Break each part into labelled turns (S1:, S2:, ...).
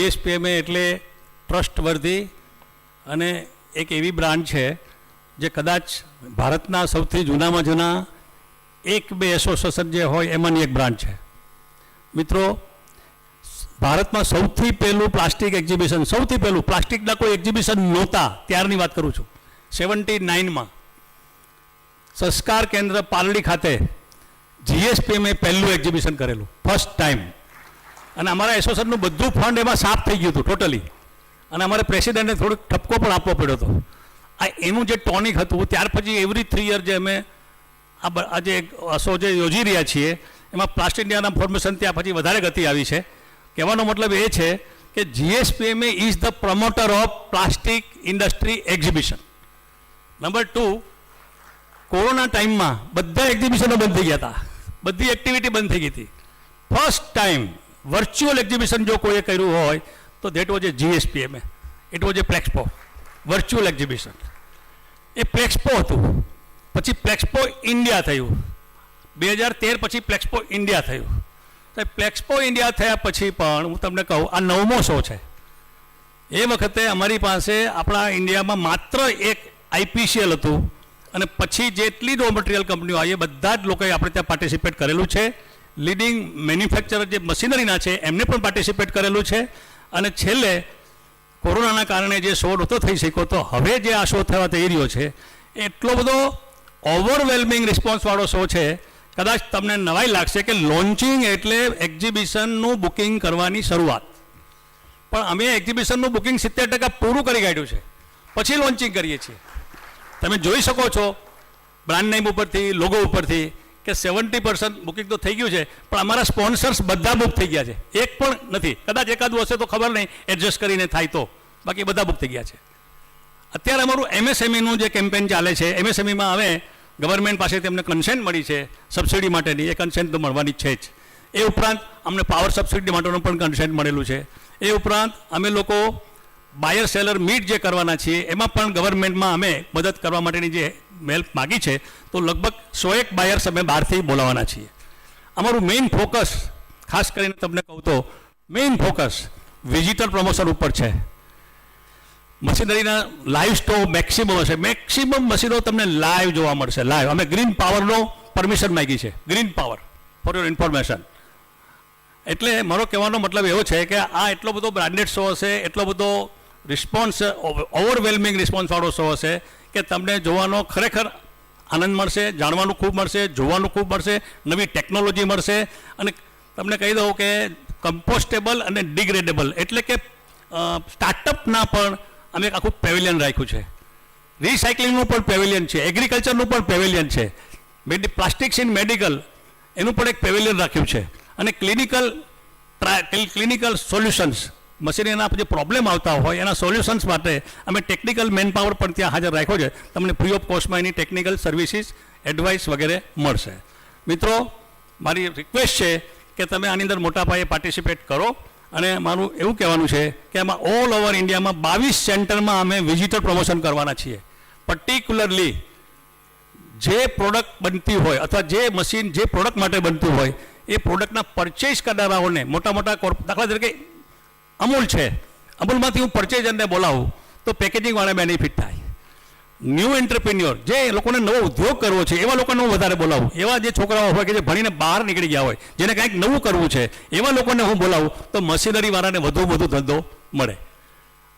S1: જીએસપીએમએ એટલે ટ્રસ્ટવર્ધી અને એક એવી બ્રાન્ડ છે જે કદાચ ભારતના સૌથી જૂનામાં જૂના 1-2 એસોસિએશન જે હોય એમાંની એક બ્રાન્ડ છે. મિત્રો, ભારતમાં સૌથી પહેલું પ્લાસ્ટિક એક્ઝિબિશન, સૌથી પહેલું પ્લાસ્ટિકના કોઈ એક્ઝિબિશન નહોતા ત્યારની વાત કરું છું. 79માં સંસ્કાર કેન્દ્ર પાલડી ખાતે જીએસપીએમએ પહેલું એક્ઝિબિશન કરેલું, ફર્સ્ટ ટાઈમ. અને અમારા એસોસિએશનનું બધું ફંડ એમાં સાફ થઈ ગયું હતું ટોટલી. અને અમારે પ્રેસિડેન્ટને થોડોક ઠપકો પણ આપવો પડ્યો હતો. આ એનું જે ટોનિક હતું, ત્યાર પછી એવરી 3 યર જે અમે આજે શો જે યોજી રહ્યા છીએ એમાં પ્લાસ્ટિક ઇન્ડિયાના ફોર્મેશન ત્યાં પછી વધારે ગતિ આવી છે. કહેવાનો મતલબ એ છે કે GSPMA is the promoter of plastic industry exhibition. Number 2, corona ટાઈમમાં બધા એક્ઝિબિશનો બંધ થઈ ગયા હતા, બધી એક્ટિવિટી બંધ થઈ ગઈ હતી. ફર્સ્ટ ટાઈમ વર્ચ્યુઅલ એક્ઝિબિશન જો કોઈએ કર્યું હોય તો that was a GSPMA. It was a Plexpo, virtual exhibition. એ પ્લેક્સપો હતું. પછી પ્લેક્સપો ઇન્ડિયા થયું 2013, પછી પ્લેક્સપો ઇન્ડિયા થયું. તો પ્લેક્સપો ઇન્ડિયા થયા પછી પણ હું તમને કહું, આ 9મો શો છે. એ વખતે અમારી પાસે આપણા ઇન્ડિયામાં માત્ર એક આઈપીસીએલ હતું અને પછી જેટલી રો મટીરિયલ કંપનીઓ આવી એ બધા જ લોકોએ આપણે ત્યાં પાર્ટિસિપેટ કરેલું છે. લીડિંગ મેન્યુફેક્ચરર જે મશીનરીના છે એમને પણ પાર્ટિસિપેટ કરેલું છે. અને છેલ્લે કોરોનાના કારણે જે શો નહોતો થઈ શક્યો, તો હવે જે આ શો થવા થઈ રહ્યો છે એટલો બધો ઓવરવેલ્મિંગ રિસ્પોન્સવાળો શો છે. કદાચ તમને નવાઈ લાગશે કે લોન્ચિંગ એટલે એક્ઝિબિશનનું બુકિંગ કરવાની શરૂઆત, પણ અમે એક્ઝિબિશનનું બુકિંગ 70% પૂરું કરી કાઢ્યું છે, પછી લોન્ચિંગ કરીએ છીએ. તમે જોઈ શકો છો બ્રાન્ડ નેમ ઉપરથી, લોગો ઉપરથી કે 70% બુકિંગ તો થઈ ગયું છે, પણ અમારા સ્પોન્સર્સ બધા બુક થઈ ગયા છે. એક પણ નથી, કદાચ એકાદું હશે તો ખબર નહીં, એડજસ્ટ કરીને થાય તો, બાકી બધા બુક થઈ ગયા છે. અત્યારે અમારું એમએસએમઈનું જે કેમ્પેન ચાલે છે, એમએસએમઈમાં હવે ગવર્મેન્ટ પાસેથી અમને કન્સેન્ટ મળી છે સબસિડી માટેની, એ કન્સેન્ટ તો મળવાની છે જ. એ ઉપરાંત અમને પાવર સબસિડી માટેનું પણ કન્સેન્ટ મળેલું છે. એ ઉપરાંત અમે લોકો બાયર સેલર મીટ જે કરવાના છીએ એમાં પણ ગવર્મેન્ટમાં અમે મદદ કરવા માટેની જે હેલ્પ માગી છે, તો લગભગ 101 બાયર્સ અમે બહારથી બોલાવવાના છીએ. અમારું મેઇન ફોકસ, ખાસ કરીને તમને કહું તો મેઇન ફોકસ વિઝિટર પ્રમોશન ઉપર છે. મશીનરીના લાઈવ સ્ટોર મેક્સિમમ હશે, મેક્સિમમ મશીનો તમને લાઈવ જોવા મળશે, લાઈવ. અમે ગ્રીન પાવરનો પરમિશન માગી છે, green power, for your information. એટલે મારો કહેવાનો મતલબ એવો છે કે આ એટલો બધો બ્રાન્ડેડ શો હશે, એટલો બધો રિસ્પોન્સ, ઓવરવેલ્મિંગ રિસ્પોન્સવાળો શો હશે કે તમને જોવાનો ખરેખર આનંદ મળશે, જાણવાનું ખૂબ મળશે, જોવાનું ખૂબ મળશે, નવી ટેકનોલોજી મળશે. અને તમને કહી દઉં કે કમ્પોસ્ટેબલ અને ડિગ્રેડેબલ એટલે કે સ્ટાર્ટઅપના પણ અમે એક આખું પેવેલિયન રાખ્યું છે. રિસાયકલિંગનું પણ પેવેલિયન છે, એગ્રીકલ્ચરનું પણ પેવેલિયન છે, પ્લાસ્ટિક્સ ઇન મેડિકલ એનું પણ એક પેવેલિયન રાખ્યું છે. અને ક્લિનિકલ સોલ્યુશન્સ, મશીનરીના જે પ્રોબ્લેમ આવતા હોય એના સોલ્યુશન્સ માટે અમે ટેકનિકલ મેનપાવર પણ ત્યાં હાજર રાખ્યો છે. તમને ફ્રી ઓફ કોસ્ટમાં એની ટેકનિકલ સર્વિસીસ, એડવાઇસ વગેરે મળશે. મિત્રો, મારી રિક્વેસ્ટ છે કે તમે આની અંદર મોટા પાયે પાર્ટિસિપેટ કરો. અને મારું એવું કહેવાનું છે કે આમાં ઓલ ઓવર ઇન્ડિયામાં 22 સેન્ટરમાં અમે વિઝિટર પ્રમોશન કરવાના છીએ. પર્ટિક્યુલરલી જે પ્રોડક્ટ બનતી હોય અથવા જે મશીન જે પ્રોડક્ટ માટે બનતું હોય એ પ્રોડક્ટના પરચેઝ કરનારાઓને, મોટા મોટા દાખલા તરીકે અમૂલ છે, અમૂલમાંથી હું પરચેઝરને બોલાવું તો પેકેજિંગવાળા બેનિફિટ થાય. ન્યૂ એન્ટરપ્રિન્યોર, જે લોકોને નવો ઉદ્યોગ કરવો છે એવા લોકોને હું વધારે બોલાવું. એવા જે છોકરાઓ હોય કે જે ભણીને બહાર નીકળી ગયા હોય, જેને કંઈક નવું કરવું છે, એવા લોકોને હું બોલાવું તો મશીનરીવાળાને વધુ ધંધો મળે.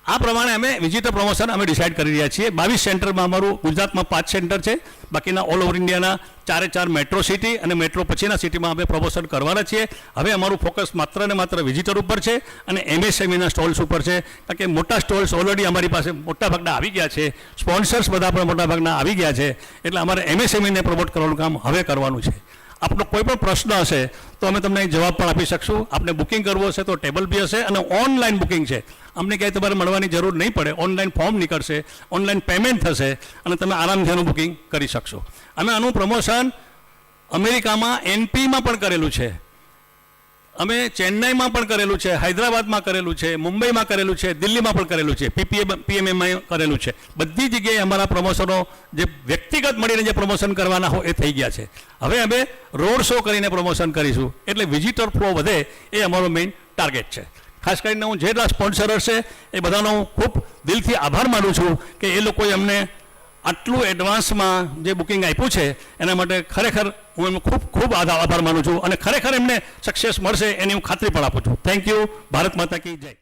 S1: આ પ્રમાણે અમે વિઝિટર પ્રમોશન અમે ડિસાઇડ કરી રહ્યા છીએ. 22 સેન્ટરમાં અમારું ગુજરાતમાં 5 સેન્ટર છે, બાકીના ઓલ ઓવર ઇન્ડિયાના 4 મેટ્રો સિટી અને મેટ્રો પછીના સિટીમાં અમે પ્રમોશન કરવાના છીએ. હવે અમારું ફોકસ માત્ર ને માત્ર વિઝિટર ઉપર છે અને એમએસએમઈના સ્ટોલ્સ ઉપર છે, કારણ કે મોટા સ્ટોલ્સ ઓલરેડી અમારી પાસે મોટાભાગના આવી ગયા છે, સ્પોન્સર્સ બધા પણ મોટાભાગના આવી ગયા છે. એટલે અમારે એમએસએમઈને પ્રમોટ કરવાનું કામ હવે કરવાનું છે. આપનો કોઈ પણ પ્રશ્ન હશે તો અમે તમને જવાબ પણ આપી શકશું. આપને બુકિંગ કરવું હશે તો ટેબલ બી હશે અને ઓનલાઈન બુકિંગ છે. અમને ક્યાંય તમારે મળવાની જરૂર નહીં પડે. ઓનલાઈન ફોર્મ નીકળશે, ઓનલાઈન પેમેન્ટ થશે અને તમે આરામથી એનું બુકિંગ કરી શકશો. અમે આનું પ્રમોશન અમેરિકામાં એનપીમાં પણ કરેલું છે, અમે ચેન્નાઈમાં પણ કરેલું છે, હૈદરાબાદમાં કરેલું છે, મુંબઈમાં કરેલું છે, દિલ્હીમાં પણ કરેલું છે, પીએમએમાં કરેલું છે. બધી જગ્યાએ અમારા પ્રમોશનો જે વ્યક્તિગત મળીને જે પ્રમોશન કરવાના હોય એ થઈ ગયા છે. હવે અમે રોડ શો કરીને પ્રમોશન કરીશું, એટલે વિઝિટર ફ્લો વધે એ અમારો મેઇન ટાર્ગેટ છે. ખાસ કરીને હું જેટલા સ્પોન્સર હશે એ બધાનો હું ખૂબ દિલથી આભાર માનું છું કે એ લોકોએ અમને આટલું એડવાન્સમાં જે બુકિંગ આપ્યું છે એના માટે ખરેખર હું એમનો ખૂબ ખૂબ આભાર માનું છું અને ખરેખર એમને સક્સેસ મળશે એની હું ખાતરી પણ આપું છું. Thank you. ભારત માતા કી જય.